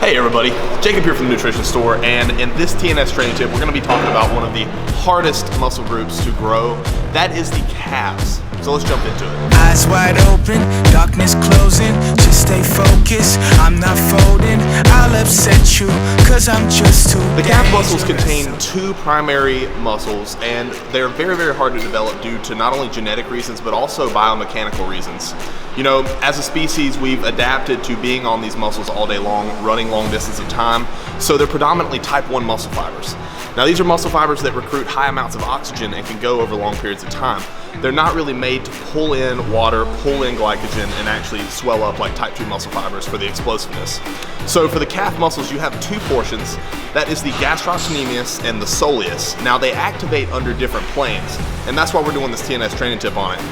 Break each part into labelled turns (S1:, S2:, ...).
S1: Hey everybody, Jacob here from the Nutrition Store, and in this TNS Training Tip, we're going to be talking about one of the hardest muscle groups to grow. That is the calves. So let's jump into it.
S2: Eyes wide open, darkness closing, just stay focused, I'm not folding, I'll upset you, cause I'm just too
S1: The calf muscles contain two primary muscles, and they're very, very hard to develop due to not only genetic reasons, but also biomechanical reasons. You know, as a species, we've adapted to being on these muscles all day long, running long distance of time, so they're predominantly type 1 muscle fibers. Now these are muscle fibers that recruit high amounts of oxygen and can go over long periods of time. They're not really made to pull in water, pull in glycogen, and actually swell up like type 2 muscle fibers for the explosiveness. So for the calf muscles, you have two portions. That is the gastrocnemius and the soleus. Now they activate under different planes, and that's why we're doing this TNS training tip on it.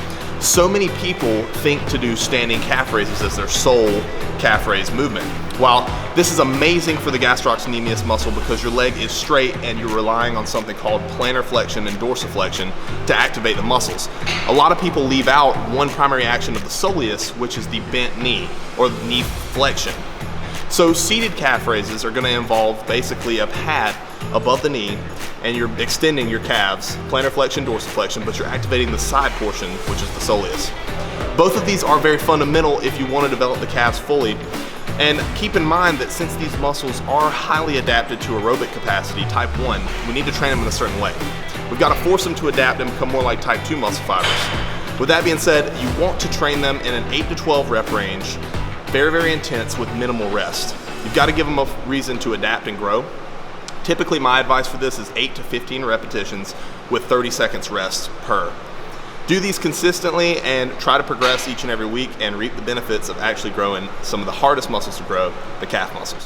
S1: So many people think to do standing calf raises as their sole calf raise movement. While this is amazing for the gastrocnemius muscle because your leg is straight and you're relying on something called plantar flexion and dorsiflexion to activate the muscles. A lot of people leave out one primary action of the soleus, which is the bent knee or knee flexion. So seated calf raises are going to involve basically a pad above the knee, and you're extending your calves, plantar flexion, dorsiflexion, but you're activating the side portion, which is the soleus. Both of these are very fundamental if you want to develop the calves fully. And keep in mind that since these muscles are highly adapted to aerobic capacity, type 1, we need to train them in a certain way. We've got to force them to adapt and become more like type 2 muscle fibers. With that being said, you want to train them in an 8 to 12 rep range, very, very intense with minimal rest. You've got to give them a reason to adapt and grow. Typically, my advice for this is 8 to 15 repetitions with 30 seconds rest per. Do these consistently and try to progress each and every week and reap the benefits of actually growing some of the hardest muscles to grow, the calf muscles.